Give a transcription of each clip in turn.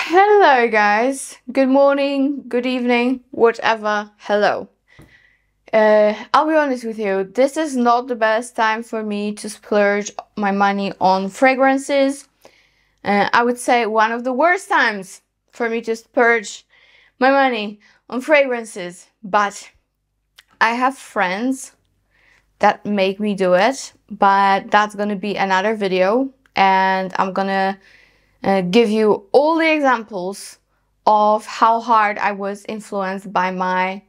Hello guys, good morning, good evening, whatever, hello. I'll be honest with you, this is not the best time for me to splurge my money on fragrances. I would say one of the worst times for me to splurge my money on fragrances, but I have friends that make me do it, but that's gonna be another video, and I'm gonna give you all the examples of how hard I was influenced by my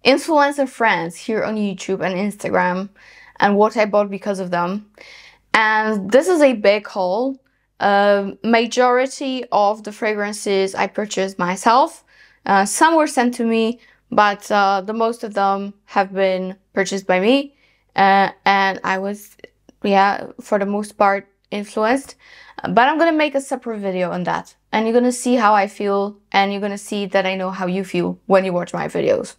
influencer friends here on YouTube and Instagram and what I bought because of them. And this is a big haul. Majority of the fragrances I purchased myself. Some were sent to me, but the most of them have been purchased by me. And I was, for the most part, influenced. But I'm gonna make a separate video on that, and you're gonna see how I feel, and you're gonna see that I know how you feel when you watch my videos.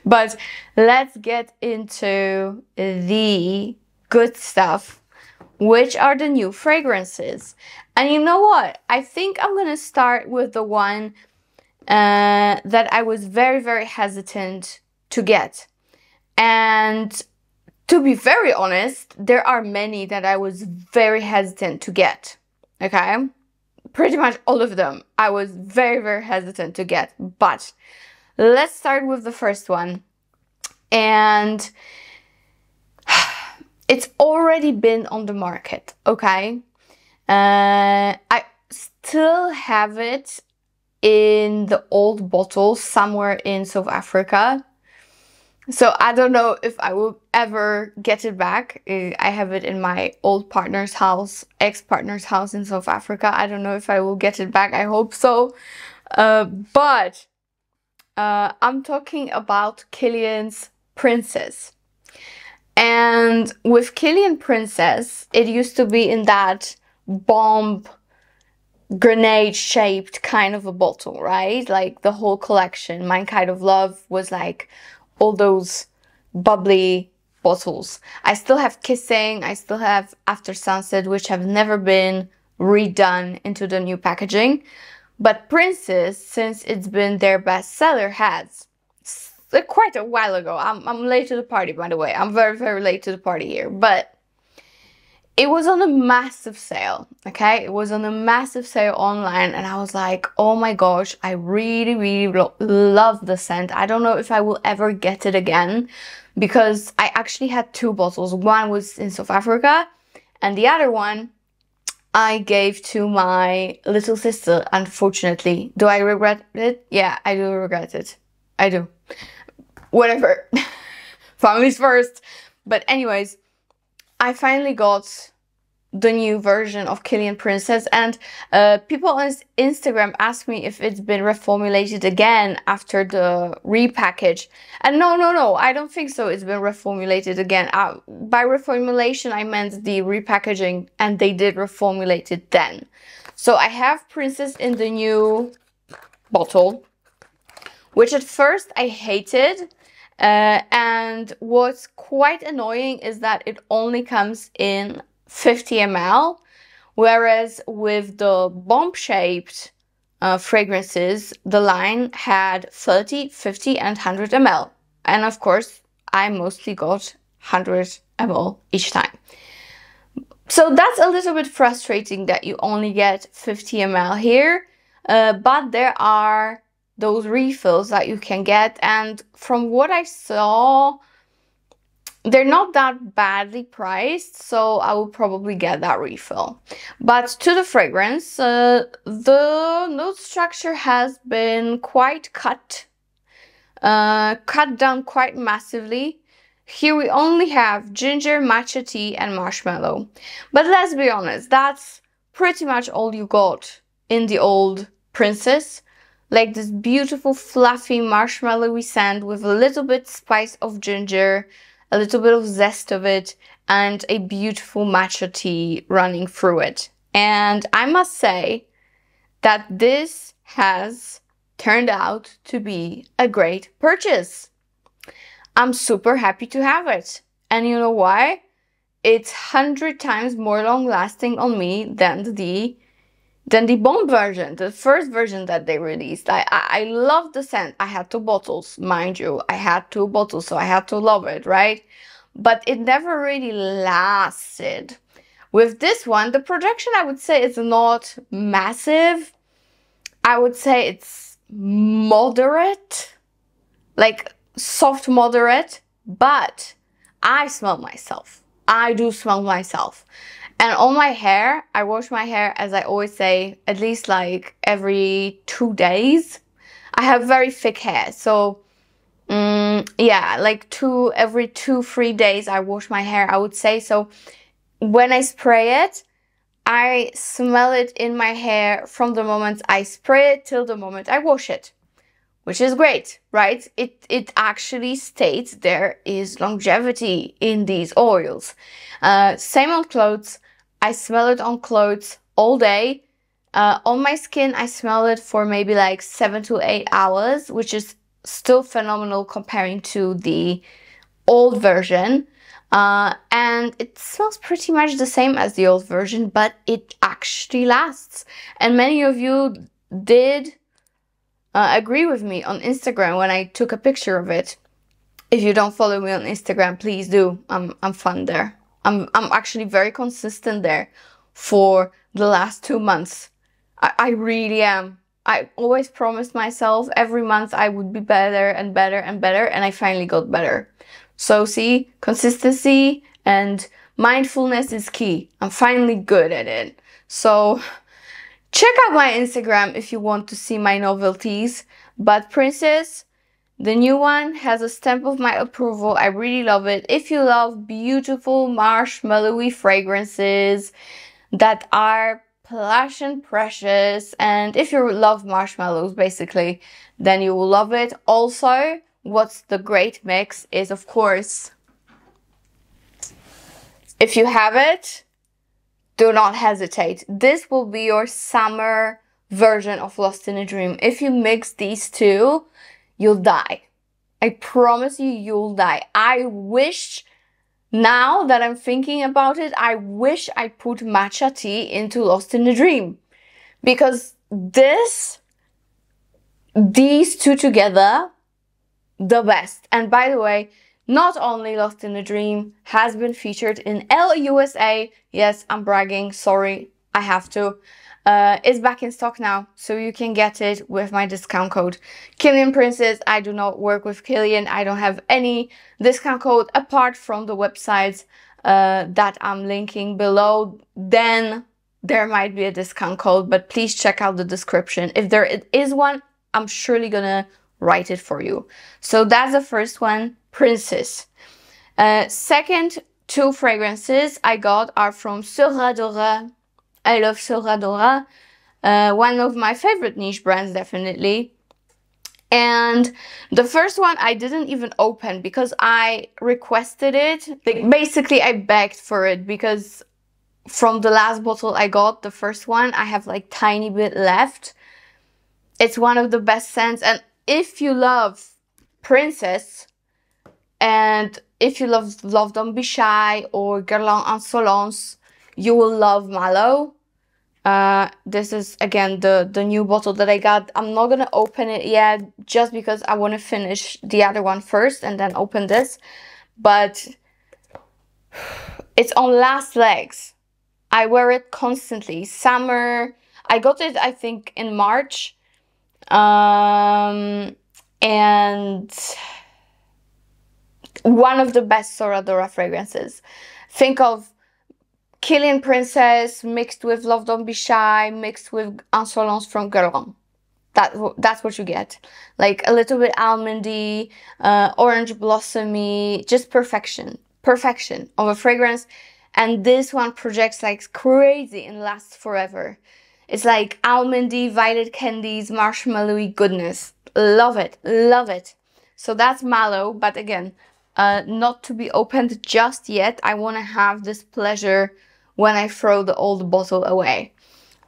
But let's get into the good stuff, which are the new fragrances. And you know what? I think I'm gonna start with the one that I was very hesitant to get. And to be very honest, there are many that I was very hesitant to get, okay? Pretty much all of them I was very hesitant to get, but let's start with the first one. And it's already been on the market, okay? I still have it in the old bottle somewhere in South Africa. So I don't know if I will ever get it back. I have it in my old partner's house, ex-partner's house in South Africa. I don't know if I will get it back. I hope so. But I'm talking about Kilian's Princess. And with Kilian Princess, it used to be in that bomb grenade shaped kind of a bottle, right? Like the whole collection, My Kind of Love was like all those bubbly bottles. I still have Kissing, I still have After Sunset, which have never been redone into the new packaging. But Princess, since it's been their bestseller, has quite a while ago. I'm late to the party, by the way. I'm very late to the party here. But it was on a massive sale, okay? It was on a massive sale online, and I was like, oh my gosh, I really love the scent. I don't know if I will ever get it again, because I actually had two bottles. One was in South Africa, and the other one I gave to my little sister, unfortunately. Do I regret it? Yeah, I do regret it. I do. Whatever. Families first. But anyways, I finally got the new version of Kilian Princess, and people on Instagram asked me if it's been reformulated again after the repackage. And no, I don't think so. It's been reformulated again. By reformulation, I meant the repackaging, and they did reformulate it then. So I have Princess in the new bottle, which at first I hated. And what's quite annoying is that it only comes in 50 ml, whereas with the bomb-shaped fragrances, the line had 30, 50 and 100 ml. And of course, I mostly got 100 ml each time. So that's a little bit frustrating that you only get 50 ml here, but there are those refills that you can get, and from what I saw, they're not that badly priced, so I will probably get that refill. But to the fragrance, the note structure has been quite cut down quite massively. Here we only have ginger, matcha tea and marshmallow. But let's be honest, that's pretty much all you got in the old Princess. Like this beautiful fluffy marshmallowy scent with a little bit spice of ginger, a little bit of zest of it, and a beautiful matcha tea running through it. And I must say that this has turned out to be a great purchase. I'm super happy to have it. And you know why? It's 100 times more long lasting on me than the Then the bomb version, the first version that they released, I love the scent. I had 2 bottles, mind you. I had 2 bottles, so I had to love it, right? But it never really lasted. With this one, the projection, I would say, is not massive. I would say it's moderate, like soft moderate, but I smell myself. I do smell myself. And on my hair, I wash my hair, as I always say, at least like every 2 days. I have very thick hair, so yeah, like every 2-3 days I wash my hair, I would say. So when I spray it, I smell it in my hair from the moment I spray it till the moment I wash it, which is great, right? It actually states there is longevity in these oils. Same on clothes. I smell it on clothes all day. On my skin, I smell it for maybe like 7 to 8 hours, which is still phenomenal comparing to the old version. And it smells pretty much the same as the old version, but it actually lasts. And many of you did agree with me on Instagram when I took a picture of it. If you don't follow me on Instagram, please do. I'm fun there. I'm actually very consistent there for the last 2 months. I really am. I always promised myself every month I would be better and better and better, and I finally got better. So see, consistency and mindfulness is key. I'm finally good at it. So check out my Instagram if you want to see my novelties. But Princess, the new one, has a stamp of my approval. I really love it. If you love beautiful marshmallowy fragrances that are plush and precious, and if you love marshmallows basically, then you will love it. Also, what's the great mix is, of course, if you have it, do not hesitate. This will be your summer version of Lost in a Dream. If you mix these two, you'll die. I promise you, you'll die. I wish, now that I'm thinking about it, I wish I put matcha tea into Lost in a Dream. Because these two together, the best. And by the way, not only Lost in a Dream has been featured in USA. Yes, I'm bragging. Sorry, I have to. It's back in stock now, so you can get it with my discount code Kilian Princess. I do not work with Kilian. I don't have any discount code apart from the websites that I'm linking below. Then there might be a discount code, but please check out the description. If there is one, I'm surely gonna write it for you. So that's the first one, Princess. Second 2 fragrances I got are from Sora. I love Dora. One of my favorite niche brands, definitely. And the first one I didn't even open because I requested it. Like, basically, I begged for it because from the last bottle I got, the first one, I have like tiny bit left. It's one of the best scents. And if you love Princess, and if you love Don't Be Shy or Guerlain Insolence, you will love Mallow. This is again the new bottle that I got. I'm not gonna open it yet just because I want to finish the other one first and then open this. But it's on last legs. I wear it constantly. Summer. I got it, I think, in March. And one of the best Dora fragrances. Think of Kilian Princess mixed with Love Don't Be Shy, mixed with Insolence from Guerlain. That's what you get. Like a little bit almondy, orange blossomy, just perfection. Perfection of a fragrance. And this one projects like crazy and lasts forever. It's like almondy, violet candies, marshmallowy goodness. Love it. Love it. So that's Mallow, but again, not to be opened just yet. I want to have this pleasure when I throw the old bottle away.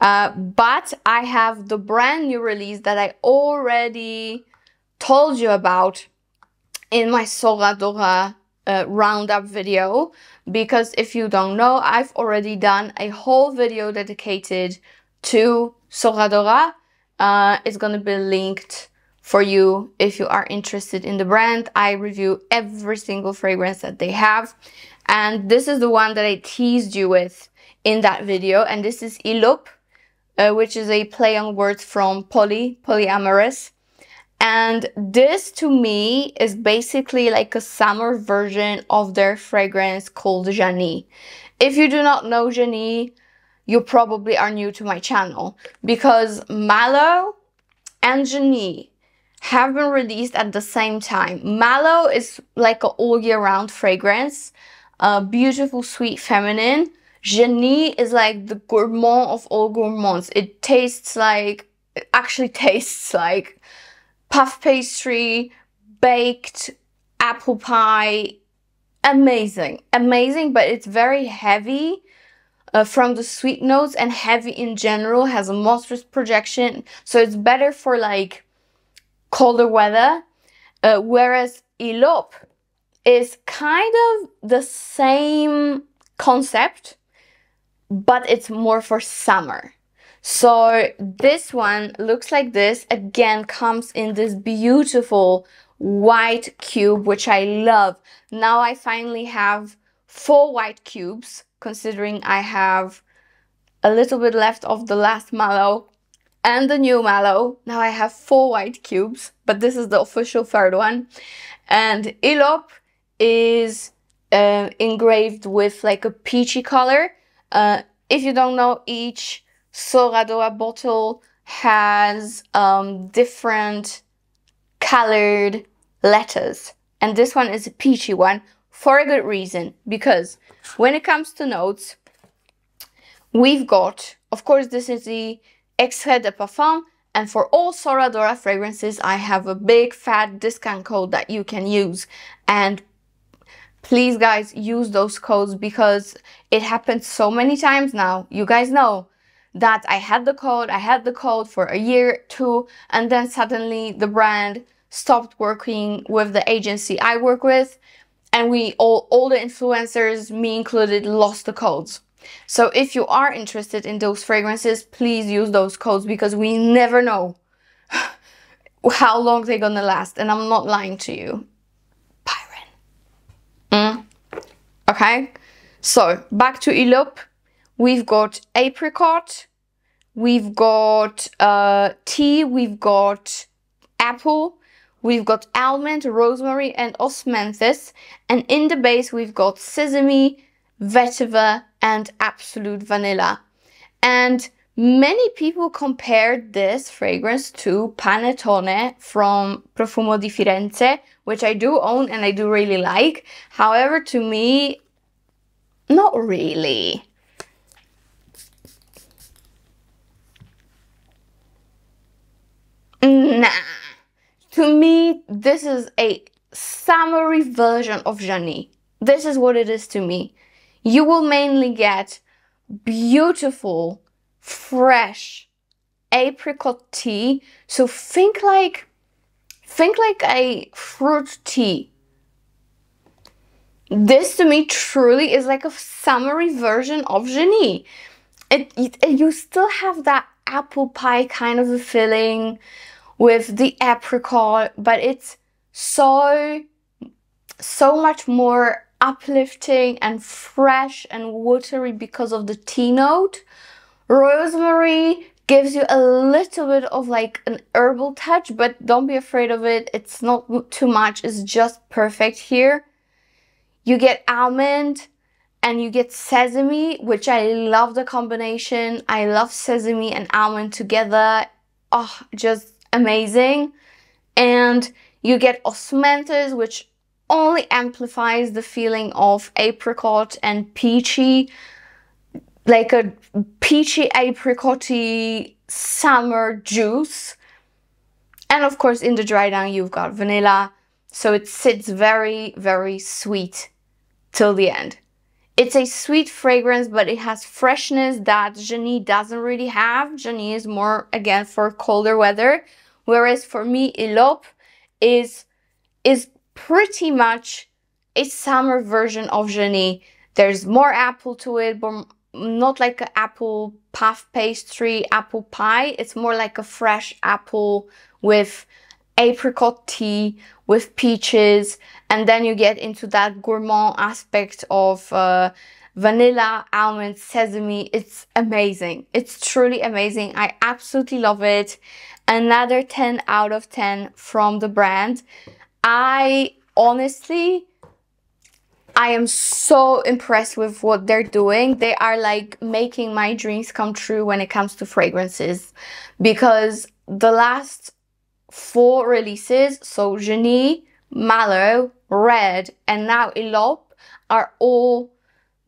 But I have the brand new release that I already told you about in my Dora roundup video. Because if you don't know, I've already done a whole video dedicated to Sora. It's gonna be linked for you if you are interested in the brand. I review every single fragrance that they have, and this is the one that I teased you with in that video, and this is Ylop, which is a play on words from polyamorous. And this to me is basically like a summer version of their fragrance called Jany. If you do not know Jany, you probably are new to my channel, because Mallow and Jany have been released at the same time. Mallow is like an all year round fragrance, beautiful, sweet, feminine. Jany is like the gourmand of all gourmands. It actually tastes like puff pastry, baked apple pie. Amazing, amazing, but it's very heavy from the sweet notes, and heavy in general, has a moisture projection, so it's better for like colder weather, whereas Ylop is kind of the same concept, but it's more for summer. So this one looks like this. Again, comes in this beautiful white cube, which I love. Now I finally have 4 white cubes, considering I have a little bit left of the last Mallow and the new Mallow. Now I have 4 white cubes, but this is the official 3rd one. And Ylop is engraved with like a peachy color. If you don't know, each Sora bottle has different colored letters, and this one is a peachy one for a good reason, because when it comes to notes, we've got, of course, this is the extrait de parfum, and for all Dora fragrances I have a big fat discount code that you can use. And please guys, use those codes, because it happens so many times now. You guys know that I had the code for a year, 2, and then suddenly the brand stopped working with the agency I work with, and we all the influencers, me included, lost the codes. So if you are interested in those fragrances, please use those codes, because we never know how long they're gonna last, and I'm not lying to you. Byron. Okay, so back to Ylop. We've got apricot, we've got tea, we've got apple, we've got almond, rosemary, and osmanthus. And in the base, we've got sesame, vetiver, and absolute vanilla. And many people compared this fragrance to Panettone from Profumo di Firenze, which I do own and I do really like. However, to me, not really. Nah. To me, this is a summery version of Jany. This is what it is to me. You will mainly get beautiful, fresh apricot tea. So think like a fruit tea. This to me truly is like a summery version of Jany. You still have that apple pie kind of a feeling with the apricot, but it's so much more uplifting and fresh and watery because of the tea note. Rosemary gives you a little bit of like an herbal touch, but don't be afraid of it. It's not too much, it's just perfect here. You get almond and you get sesame, which I love the combination. I love sesame and almond together. Oh, just amazing. And you get osmanthus, which only amplifies the feeling of apricot and peachy, like a peachy apricot-y summer juice. And of course, in the dry down, you've got vanilla, so it sits very, very sweet till the end. It's a sweet fragrance, but it has freshness that Jany doesn't really have. Jany is more, again, for colder weather, whereas for me, Ylop is pretty much a summer version of Jany. There's more apple to it, not like an apple puff pastry, apple pie. It's more like a fresh apple with apricot tea, with peaches, and then you get into that gourmand aspect of vanilla, almond, sesame. It's amazing. It's truly amazing. I absolutely love it. Another 10 out of 10 from the brand. I am so impressed with what they're doing. They are like making my dreams come true when it comes to fragrances, because the last 4 releases, so Jany, Mallow, Red, and now Ylop, are all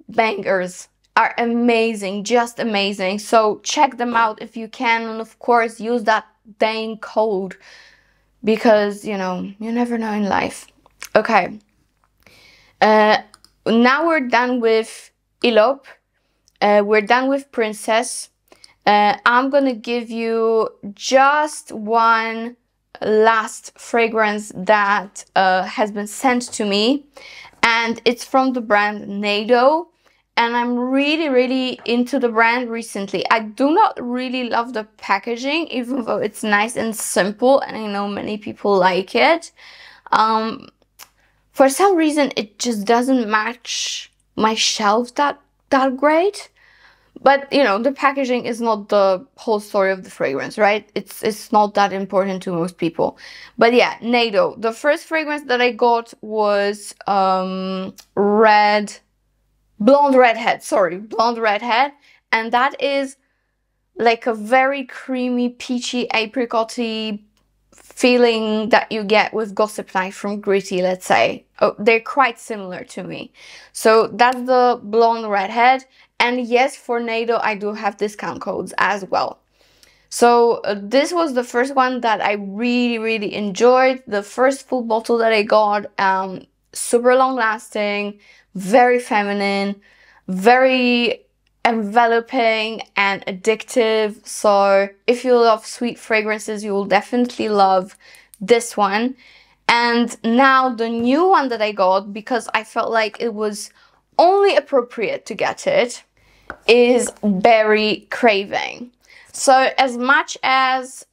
bangers, are amazing, just amazing. So check them out if you can, and of course use that dang code, because you know, you never know in life. Okay, now we're done with Ylop, we're done with Princess. I'm gonna give you just one last fragrance that has been sent to me, and it's from the brand Neydo, and I'm really into the brand recently. I do not really love the packaging, even though it's nice and simple, and I know many people like it. For some reason it just doesn't match my shelf that great. But you know, the packaging is not the whole story of the fragrance, right? It's not that important to most people. But yeah, Neydo. The first fragrance that I got was Blonde Redhead, and that is like a very creamy, peachy, apricot-y feeling that you get with Gossip Night from Gritty, let's say. Oh, they're quite similar to me. So that's the Blonde Redhead. And yes, for Neydo, I do have discount codes as well. So this was the first one that I really enjoyed. The first full bottle that I got, super long lasting, very feminine, very enveloping and addictive. So if you love sweet fragrances, you will definitely love this one. And now the new one that I got, because I felt like it was only appropriate to get it, is Berry Craving. So as much as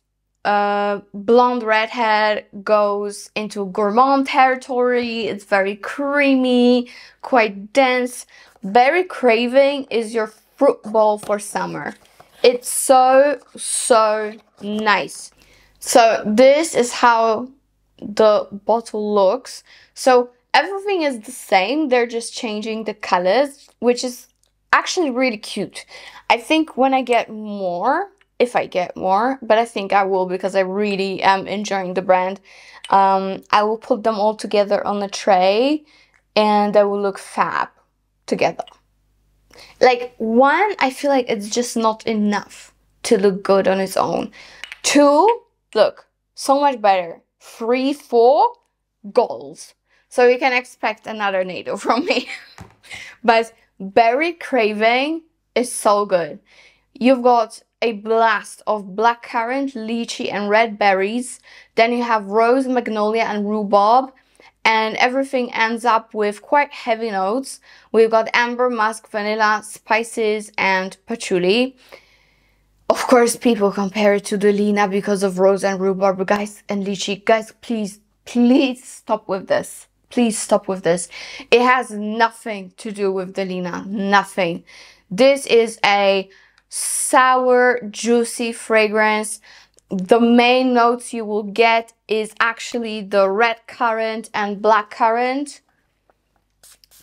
Blonde Redhead goes into gourmand territory, it's very creamy, quite dense, Berry Craving is your fruit bowl for summer. It's so nice. So this is how the bottle looks. So everything is the same, they're just changing the colors, which is actually really cute. I think when I get more, if I get more, but I think I will, because I really am enjoying the brand, I will put them all together on a tray and they will look fab together. Like, 1, I feel like it's just not enough to look good on its own. 2, look, so much better. 3, 4, goals. So you can expect another Neydo from me. But Berry Craving is so good. You've got a blast of blackcurrant, lychee, and red berries. Then you have rose, magnolia, and rhubarb. And everything ends up with quite heavy notes. We've got amber, musk, vanilla, spices, and patchouli. Of course, people compare it to the Lina because of rose and rhubarb, guys, and lychee. Guys, please stop with this. Please stop with this. It has nothing to do with the Lina. Nothing. This is a sour, juicy fragrance. The main notes you will get is actually the red currant and black currant.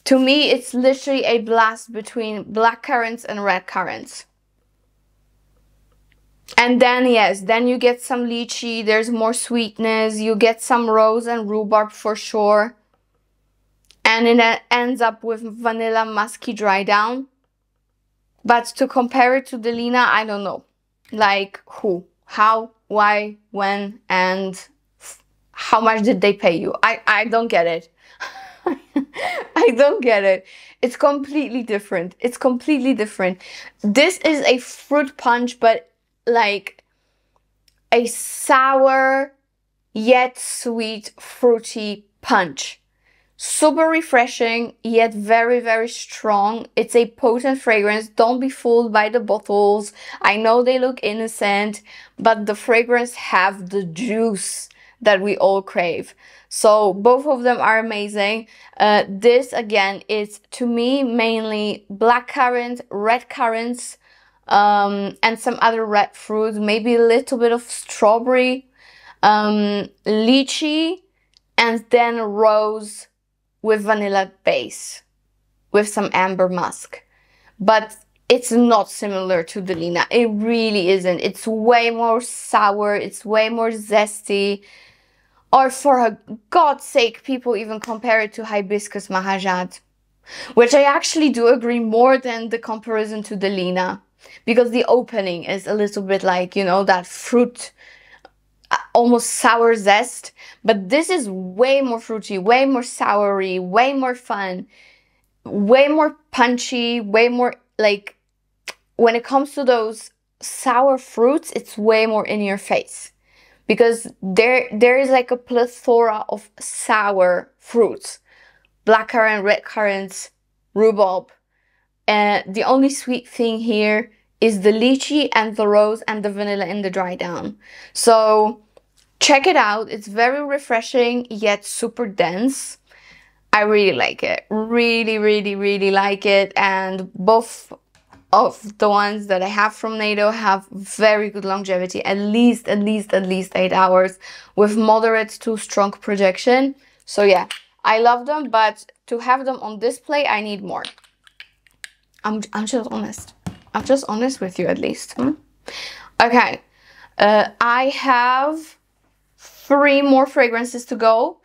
To me, it's literally a blast between black currants and red currants. And then, yes, then you get some lychee, there's more sweetness, you get some rose and rhubarb for sure. And it ends up with vanilla musky dry down. But to compare it to the Lina, I don't know. Like, who? How? Why? When? And how much did they pay you? I don't get it. I don't get it. It's completely different. It's completely different. This is a fruit punch, but like a sour yet sweet fruity punch. Super refreshing, yet very, very strong. It's a potent fragrance. Don't be fooled by the bottles. I know they look innocent, but the fragrance have the juice that we all crave. So both of them are amazing. This, again, is, to me, mainly blackcurrant, red currants, and some other red fruits. Maybe a little bit of strawberry, lychee, and then rose with vanilla base, with some amber musk. But it's not similar to the Lina. It really isn't. It's way more sour. It's way more zesty. Or for God's sake, people even compare it to Hibiscus Mahajad, which I actually do agree more than the comparison to the Lina, because the opening is a little bit like, you know, that fruit, almost sour zest, but this is way more fruity, way more soury, way more fun, way more punchy, way more, like, when it comes to those sour fruits, it's way more in your face, because there is like a plethora of sour fruits, blackcurrant, red currants, rhubarb, and the only sweet thing here is the lychee and the rose and the vanilla in the dry down. So check it out. It's very refreshing, yet super dense. I really like it. Really, really, really like it. And both of the ones that I have from Neydo have very good longevity, at least 8 hours, with moderate to strong projection. So yeah, I love them, but to have them on display, I need more. I'm just honest. I'm just honest with you, at least. Okay, I have 3 more fragrances to go.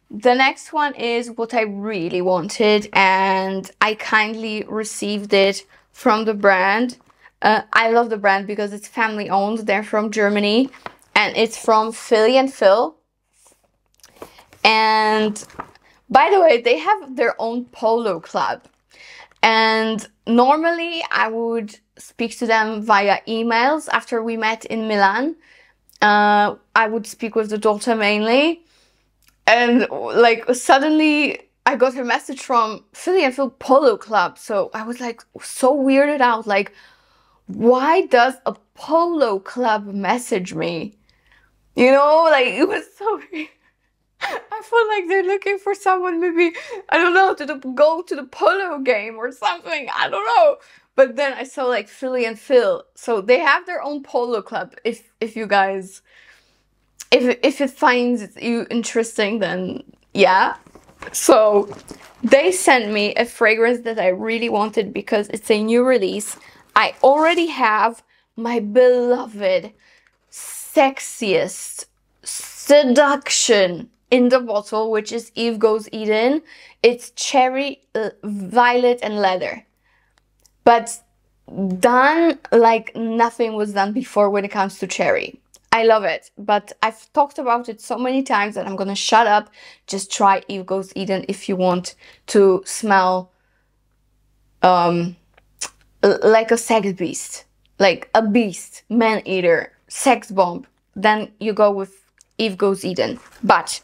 The next one is what I really wanted, and I kindly received it from the brand. I love the brand because it's family owned. They're from Germany, and it's from Phill. And by the way, they have their own polo club. And normally I would speak to them via emails after we met in Milan. I would speak with the daughter mainly. And like suddenly I got a message from Phill Polo Club. So I was like so weirded out. Like, why does a polo club message me? You know, like it was so weird. I feel like they're looking for someone, maybe, I don't know, to go to the polo game or something. I don't know. But then I saw like Phill. So they have their own polo club. If you guys, if it finds you interesting, then yeah. So they sent me a fragrance that I really wanted because it's a new release. I already have my beloved, sexiest seduction in the bottle, which is Eve Goes Eden. It's cherry, violet, and leather, but done like nothing was done before when it comes to cherry. I love it, but I've talked about it so many times that I'm gonna shut up. Just try Eve Goes Eden if you want to smell like a sex beast, like a beast, man-eater, sex bomb. Then you go with Eve Goes Eden. But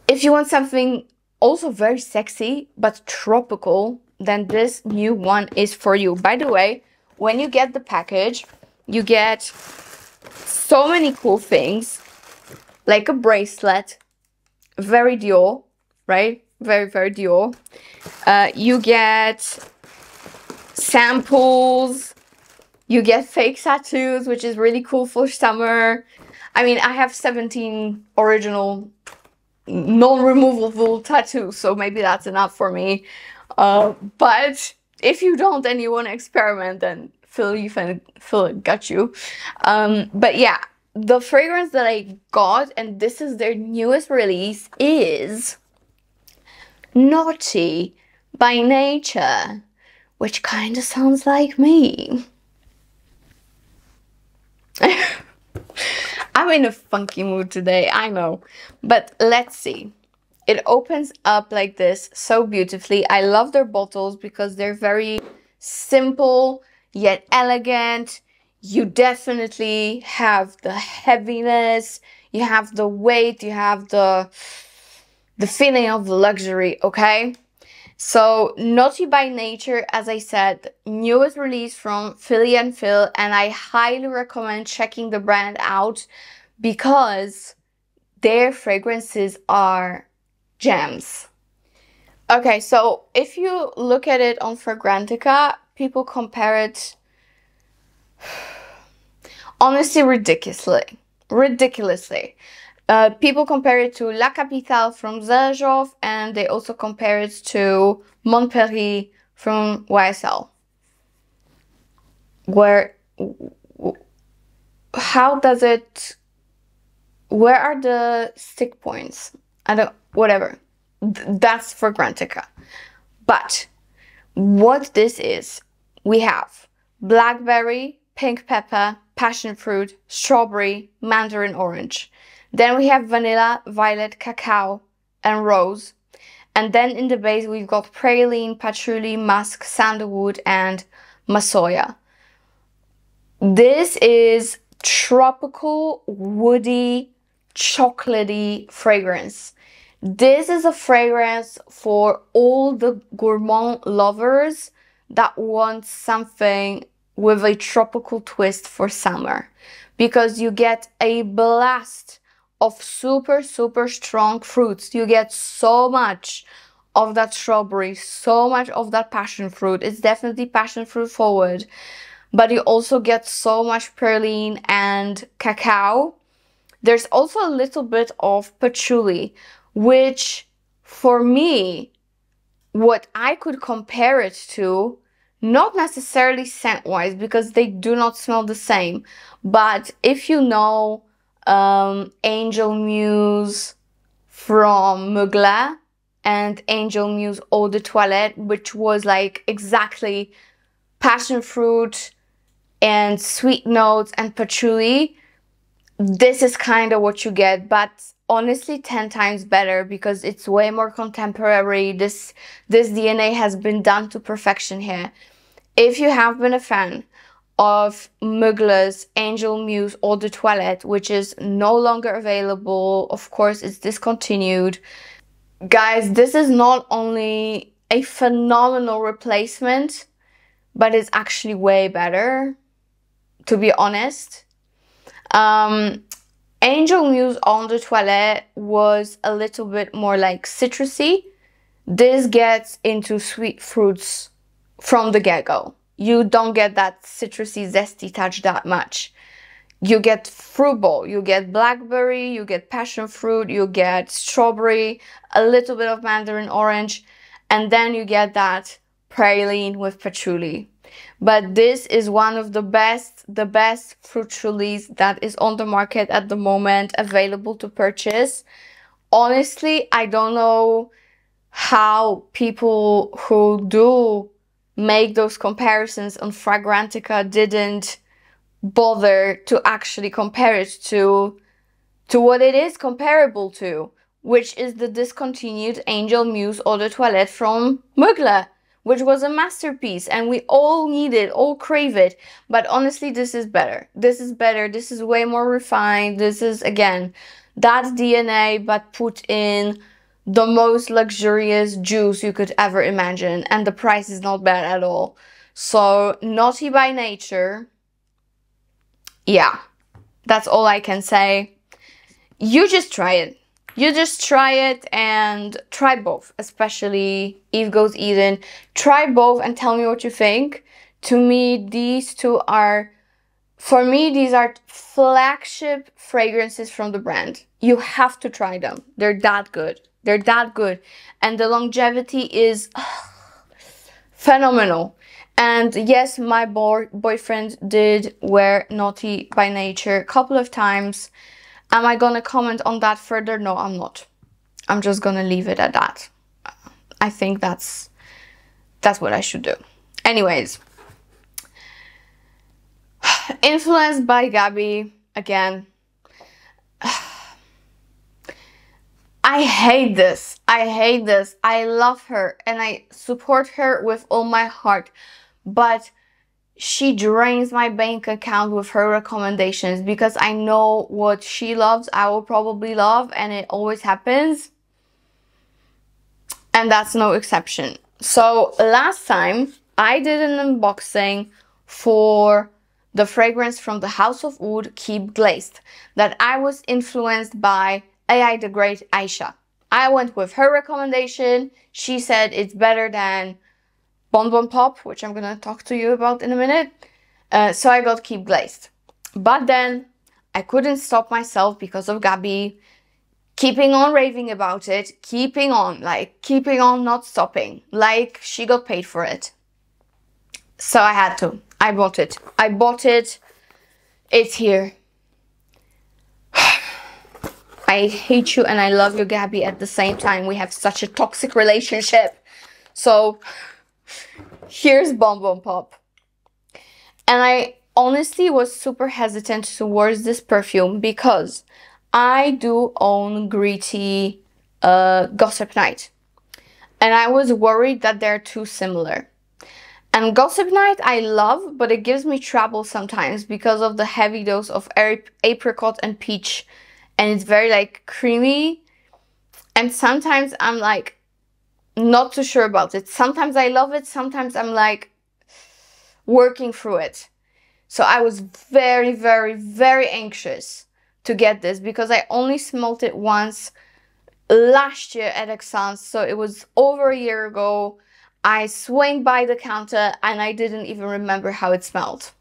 if you want something also very sexy but tropical, then this new one is for you. By the way, when you get the package, you get so many cool things, like a bracelet, very Dior, right? Very, very Dior. You get samples, you get fake tattoos, which is really cool for summer. I mean, I have 17 original non-removable tattoos, so maybe that's enough for me. But if you don't and you want to experiment, then Phill got you. But yeah, the fragrance that I got, and this is their newest release, is Naughty by Nature, which kind of sounds like me. I'm in a funky mood today, I know. But let's see. It opens up like this so beautifully. I love their bottles because they're very simple yet elegant. You definitely have the heaviness, you have the weight, you have the the feeling of luxury, okay? So Naughty by Nature, as I said, newest release from Phill, and I highly recommend checking the brand out because their fragrances are gems. Okay, so if you look at it on Fragrantica, people compare it honestly ridiculously. People compare it to La Capitale from Zelezhov, and they also compare it to Montpellier from YSL. Where are the stick points? Whatever. That's Fragrantica. But what this is, we have blackberry, pink pepper, passion fruit, strawberry, mandarin orange. Then we have vanilla, violet, cacao, and rose. And then in the base we've got praline, patchouli, musk, sandalwood, and massoya. This is tropical, woody, chocolatey fragrance. This is a fragrance for all the gourmand lovers that want something with a tropical twist for summer, because you get a blast of super strong fruits. You get so much of that strawberry, so much of that passion fruit. It's definitely passion fruit forward, but you also get so much praline and cacao. There's also a little bit of patchouli, which for me, what I could compare it to, not necessarily scent-wise, because they do not smell the same, but if you know Angel Muse from Mugler and Angel Muse Eau de Toilette, which was like exactly passion fruit and sweet notes and patchouli, this is kind of what you get, but honestly 10 times better because it's way more contemporary. This DNA has been done to perfection here. If you have been a fan of Mugler's Angel Muse Eau de Toilette, which is no longer available, of course it's discontinued. Guys, this is not only a phenomenal replacement, but it's actually way better, to be honest. Angel Muse Eau de Toilette was a little bit more like citrusy. This gets into sweet fruits from the get-go. You don't get that citrusy, zesty touch that much. You get fruit bowl, you get blackberry, you get passion fruit, you get strawberry, a little bit of mandarin orange, and then you get that praline with patchouli. But this is one of the best fruit choulis that is on the market at the moment, available to purchase. Honestly, I don't know how people who do make those comparisons on Fragrantica didn't bother to actually compare it to what it is comparable to, which is the discontinued Angel Muse Eau de Toilette from Mugler, which was a masterpiece and we all need it, all crave it. But honestly, this is better. This is better. This is way more refined. This is, again, that DNA, but put in the most luxurious juice you could ever imagine, and the price is not bad at all. So Naughty by Nature, yeah, that's all I can say. You just try it. You just try it, and try both, especially Eve Goes Eden. Try both and tell me what you think. To me, these two are, for me, these are flagship fragrances from the brand. You have to try them. They're that good. They're that good. And the longevity is phenomenal. And yes, my boyfriend did wear Naughty by Nature a couple of times. Am I gonna comment on that further? No, I'm not. I'm just gonna leave it at that. I think that's what I should do. Anyways. Influenced by Gabby, again. I hate this. I hate this. I love her and I support her with all my heart. But she drains my bank account with her recommendations because I know what she loves, I will probably love, and it always happens. And that's no exception. So last time I did an unboxing for the fragrance from the House of Oud Keep Glazed that I was influenced by AI the Great Aisha. I went with her recommendation. She said it's better than Bonbon Pop, which I'm gonna talk to you about in a minute. So I got Keep Glazed. But then I couldn't stop myself because of Gabi keeping on raving about it, keeping on, not stopping, like she got paid for it. So I had to. I bought it. It's here. I hate you and I love you, Gabi, at the same time. We have such a toxic relationship. So here's Bonbon Pop. And I honestly was super hesitant towards this perfume because I do own Gritty Gossip Night. And I was worried that they're too similar. And Gossip Night I love, but it gives me trouble sometimes because of the heavy dose of apricot and peach. And it's very like creamy. And sometimes I'm like not too sure about it. Sometimes I love it. Sometimes I'm like working through it. So I was very, very, very anxious to get this because I only smelled it once last year at Exxon. So it was over a year ago. I swung by the counter and I didn't even remember how it smelled.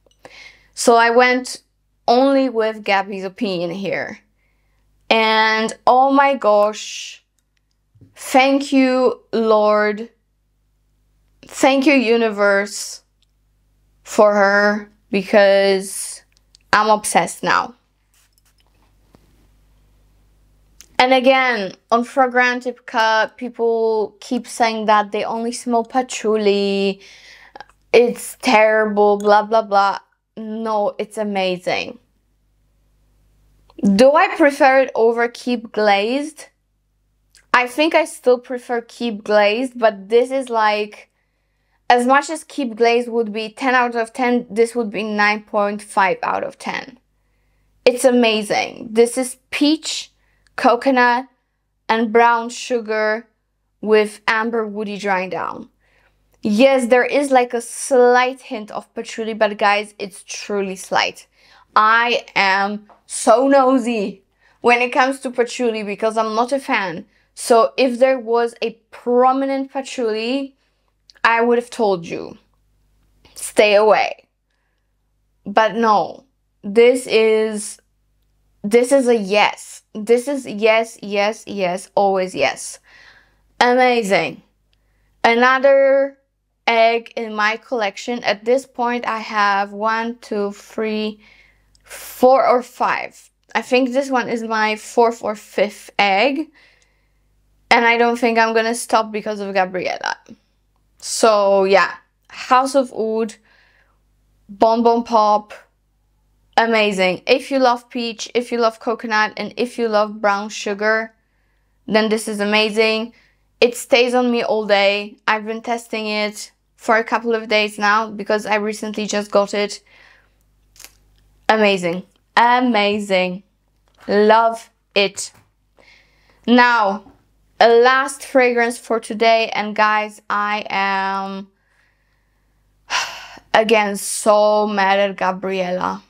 So I went only with Gabi's opinion here. And oh my gosh, thank you, Lord. Thank you, universe, for her, because I'm obsessed now. And again, on Fragrantica, people keep saying that they only smell patchouli. It's terrible, blah, blah, blah. No, it's amazing. Do I prefer it over Keep Glazed? I think I still prefer Keep Glazed, but this is like, as much as Keep Glazed would be 10 out of 10, this would be 9.5 out of 10. It's amazing. This is peach, coconut, and brown sugar with amber woody drying down. Yes, there is like a slight hint of patchouli, but guys, it's truly slight. I am so nosy when it comes to patchouli because I'm not a fan. So if there was a prominent patchouli, I would have told you, stay away. But no, this is a yes. This is yes, yes, yes, always yes. Amazing. Another egg in my collection. At this point, I have 1, 2, 3, 4 or 5. I think this one is my 4th or 5th egg. And I don't think I'm gonna stop because of Gabriella. So yeah, House of Oud, Bonbon Pop, amazing. If you love peach, if you love coconut, and if you love brown sugar, then this is amazing. It stays on me all day. I've been testing it for a couple of days now because I recently just got it. Amazing. Amazing. Love it. Now, a last fragrance for today, and guys, I am again so mad at Gabriella.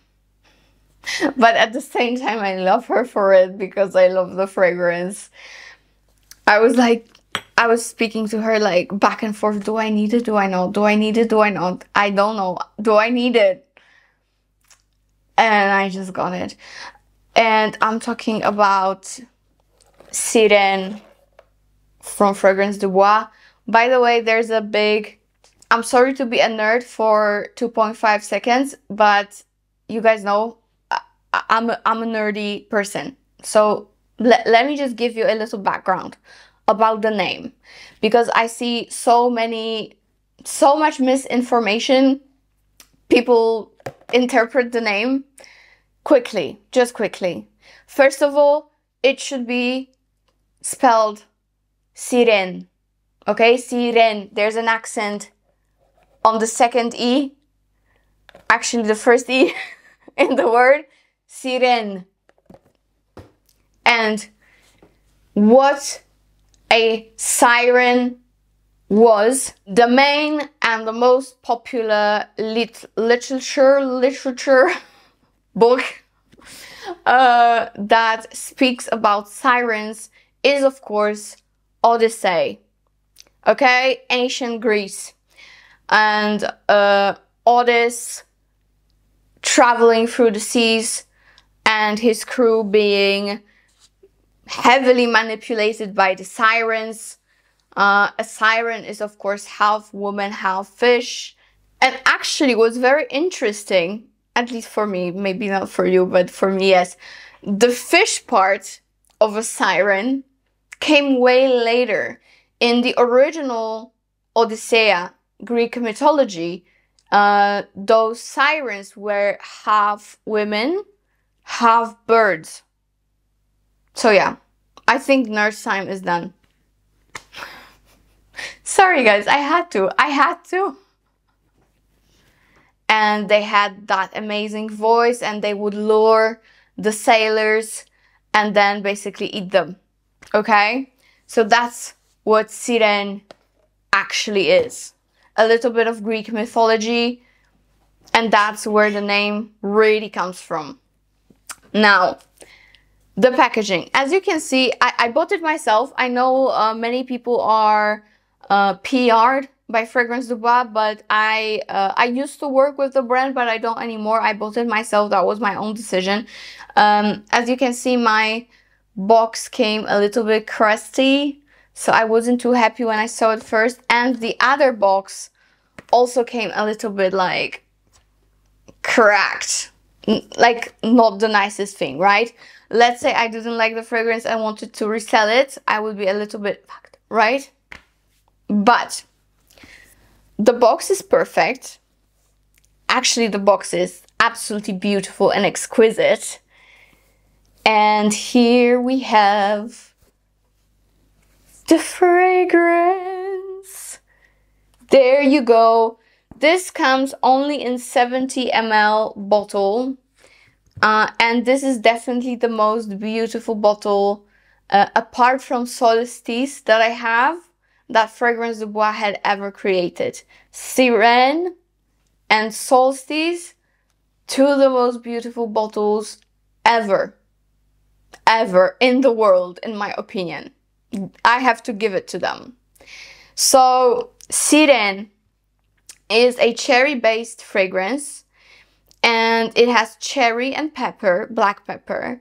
But at the same time, I love her for it because I love the fragrance. I was speaking to her like back and forth. Do I need it? Do I not? Do I need it? Do I not? I don't know. Do I need it? And I just got it. And I'm talking about Sirene from Fragrance du Bois. By the way, there's a big... I'm sorry to be a nerd for 2.5 seconds, but you guys know I'm a nerdy person. So let me just give you a little background about the name, because I see so much misinformation. People interpret the name quickly, just quickly. First of all, it should be spelled Sirene. Okay, Sirene. There's an accent on the second E. Actually, the first E in the word. Sirene. And what a Sirene was the main and the most popular literature book that speaks about sirens is, of course, Odyssey. Okay, ancient Greece. And Odys traveling through the seas and his crew being heavily manipulated by the sirens. A siren is, of course, half woman, half fish. And actually what's very interesting, at least for me, maybe not for you, but for me, yes, the fish part of a siren came way later. In the original Odyssey, Greek mythology, those sirens were half women, half birds. So yeah, I think nurse time is done. Sorry guys, I had to. And they had that amazing voice, and they would lure the sailors and then basically eat them. Okay? So that's what Sirene actually is. A little bit of Greek mythology, and that's where the name really comes from. Now, the packaging. As you can see, I bought it myself. I know many people are PR'd by Fragrance du Bois, but I used to work with the brand, but I don't anymore. I bought it myself. That was my own decision. As you can see, my box came a little bit crusty, so I wasn't too happy when I saw it first. And the other box also came a little bit like cracked, like not the nicest thing, right? Let's say I didn't like the fragrance, I wanted to resell it, I would be a little bit fucked, right? But the box is perfect. Actually, the box is absolutely beautiful and exquisite. And here we have the fragrance. There you go. This comes only in 70 ml bottle. And this is definitely the most beautiful bottle, apart from Solstice, that I have, that Fragrance du Bois had ever created. Sirene and Solstice, two of the most beautiful bottles ever in the world, in my opinion. I have to give it to them. So Sirene is a cherry-based fragrance, and it has cherry and pepper, black pepper.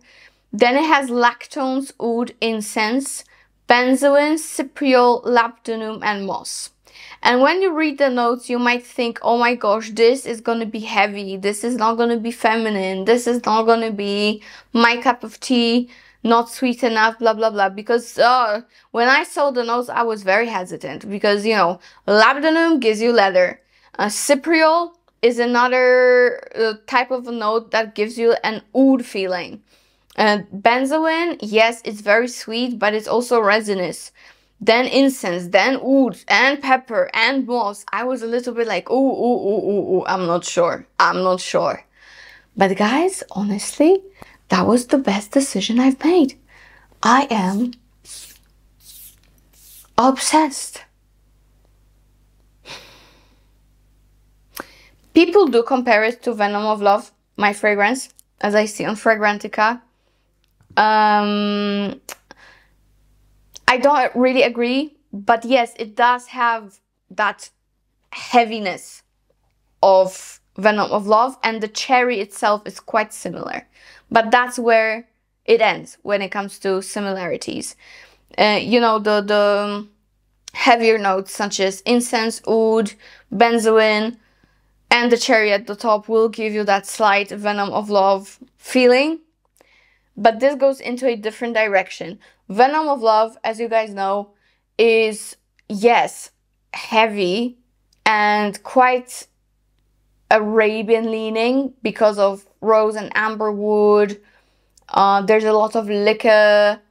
Then it has lactones, oud, incense, benzoin, cypriol, labdanum, and moss. And when you read the notes, you might think, oh my gosh, this is going to be heavy. This is not going to be feminine. This is not going to be my cup of tea, not sweet enough, blah, blah, blah. Because when I saw the notes, I was very hesitant. Because, you know, labdanum gives you leather. Cypriol is another type of a note that gives you an oud feeling. Benzoin, yes, it's very sweet, but it's also resinous. Then incense, then oud, and pepper, and moss. I was a little bit like, ooh, I'm not sure. But guys, honestly, that was the best decision I've made. I am obsessed. People do compare it to Venom of Love, my fragrance, as I see on Fragrantica. I don't really agree, but yes, it does have that heaviness of Venom of Love, and the cherry itself is quite similar. But that's where it ends when it comes to similarities. You know, the heavier notes such as incense, oud, benzoin, and the cherry at the top will give you that slight Venom of Love feeling. But this goes into a different direction. Venom of Love, as you guys know, is, yes, heavy and quite Arabian leaning because of rose and amber wood. There's a lot of liquor,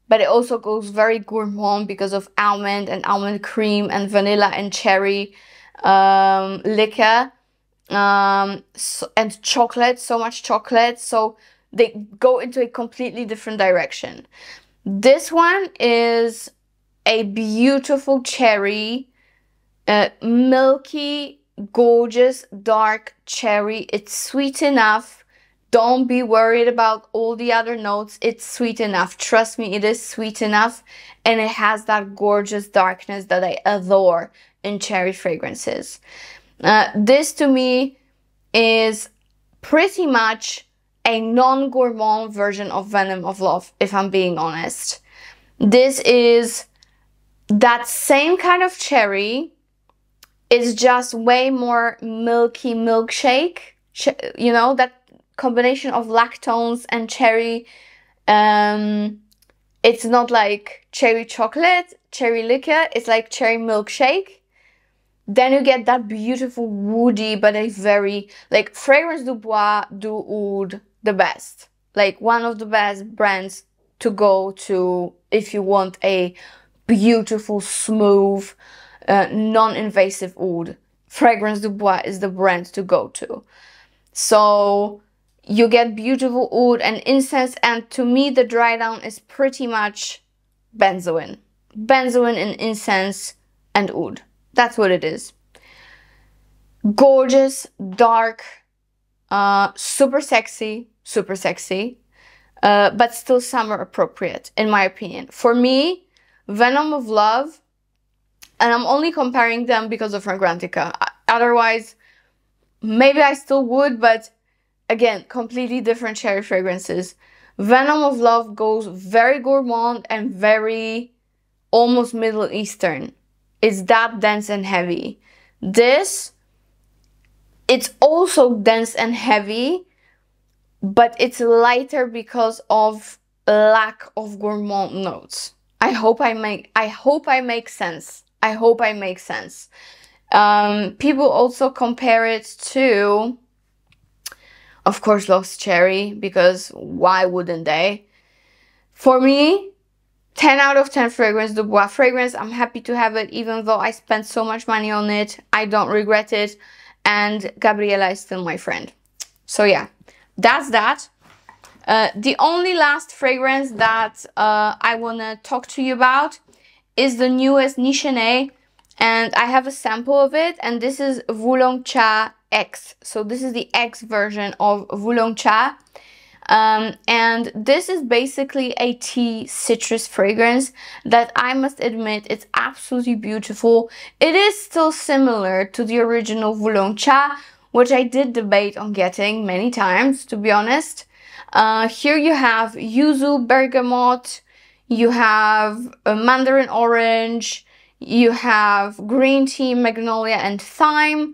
but it also goes very gourmand because of almond and almond cream and vanilla and cherry liquor. And chocolate, so much chocolate, so they go into a completely different direction. This one is a beautiful cherry, milky, gorgeous, dark cherry. It's sweet enough. Don't be worried about all the other notes. It's sweet enough. Trust me, it is sweet enough. And it has that gorgeous darkness that I adore in cherry fragrances. This to me is pretty much a non-gourmand version of Venom of Love, if I'm being honest. This is that same kind of cherry. It's just way more milky milkshake. You know, that combination of lactones and cherry. It's not like cherry chocolate, cherry liquor. It's like cherry milkshake. Then you get that beautiful woody, but a very, like, Fragrance du Bois, du Oud, the best. Like, one of the best brands to go to if you want a beautiful, smooth, non-invasive oud. Fragrance du Bois is the brand to go to. So you get beautiful oud and incense, and to me the dry down is pretty much benzoin. Benzoin and incense and oud. That's what it is. Gorgeous, dark, super sexy, but still summer appropriate, in my opinion. For me, Venom of Love, and I'm only comparing them because of Fragrantica. Otherwise, maybe I still would, but again, completely different cherry fragrances. Venom of Love goes very gourmand and very almost Middle Eastern. It's that dense and heavy. This, it's also dense and heavy, but it's lighter because of lack of gourmand notes. I hope I make sense. I hope I make sense. People also compare it to, of course, Lost Cherry, because why wouldn't they? For me, 10 out of 10 Fragrance du Bois fragrance. I'm happy to have it, even though I spent so much money on it. I don't regret it. And Gabriela is still my friend. So yeah, that's that. The only last fragrance that I want to talk to you about is the newest Nishane. And I have a sample of it. And this is Wulong Cha X. So this is the X version of Wulong Cha. And this is basically a tea citrus fragrance that I must admit, it's absolutely beautiful. It is still similar to the original Wulong Cha, which I did debate on getting many times, to be honest. Here you have yuzu, bergamot, you have mandarin orange, you have green tea, magnolia and thyme,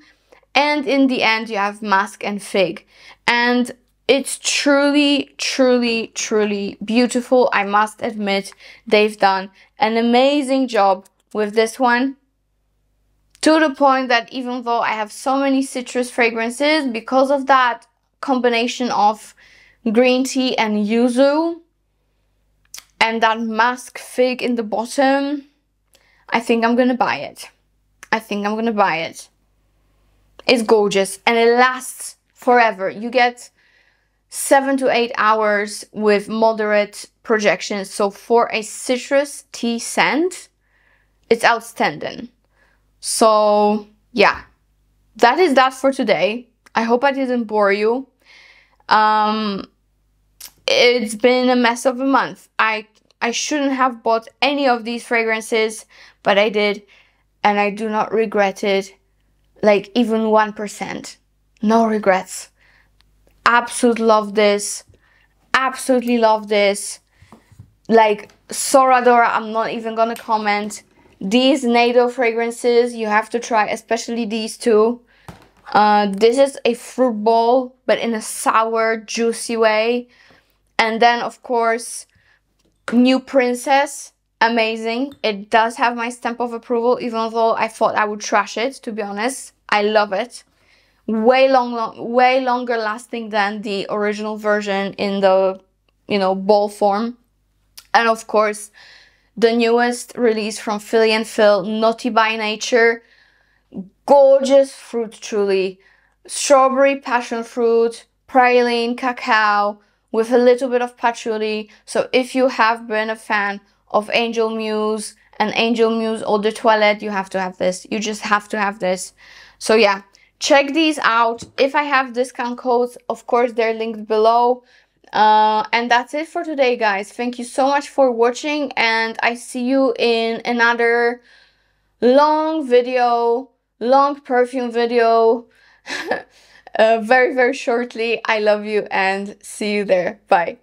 and in the end you have musk and fig. And it's truly, truly, truly beautiful. I must admit, they've done an amazing job with this one. To the point that even though I have so many citrus fragrances, because of that combination of green tea and yuzu, and that musk fig in the bottom, I think I'm gonna buy it. I think I'm gonna buy it. It's gorgeous and it lasts forever. You get 7 to 8 hours with moderate projection. So for a citrus tea scent, it's outstanding. So yeah, that is that for today. I hope I didn't bore you. It's been a mess of a month. I shouldn't have bought any of these fragrances, but I did, and I do not regret it, like even 1%. No regrets. Absolutely love this. Absolutely love this. Like Sora, Dora, I'm not even gonna comment. These Neydo fragrances you have to try, especially these two. This is a fruit bowl, but in a sour, juicy way. And then, of course, New Princess, amazing. It does have my stamp of approval, even though I thought I would trash it, to be honest. I love it. Way longer lasting than the original version in the, ball form. And of course, the newest release from Phill, Naughty by Nature. Gorgeous fruit, truly. Strawberry, passion fruit, praline, cacao, with a little bit of patchouli. So if you have been a fan of Angel Muse an Angel Muse Eau de Toilette, you have to have this. You just have to have this. So yeah, check these out. If I have discount codes, of course, they're linked below. And that's it for today, guys. Thank you so much for watching, and I see you in another long video, long perfume video very, very shortly. I love you and see you there. Bye.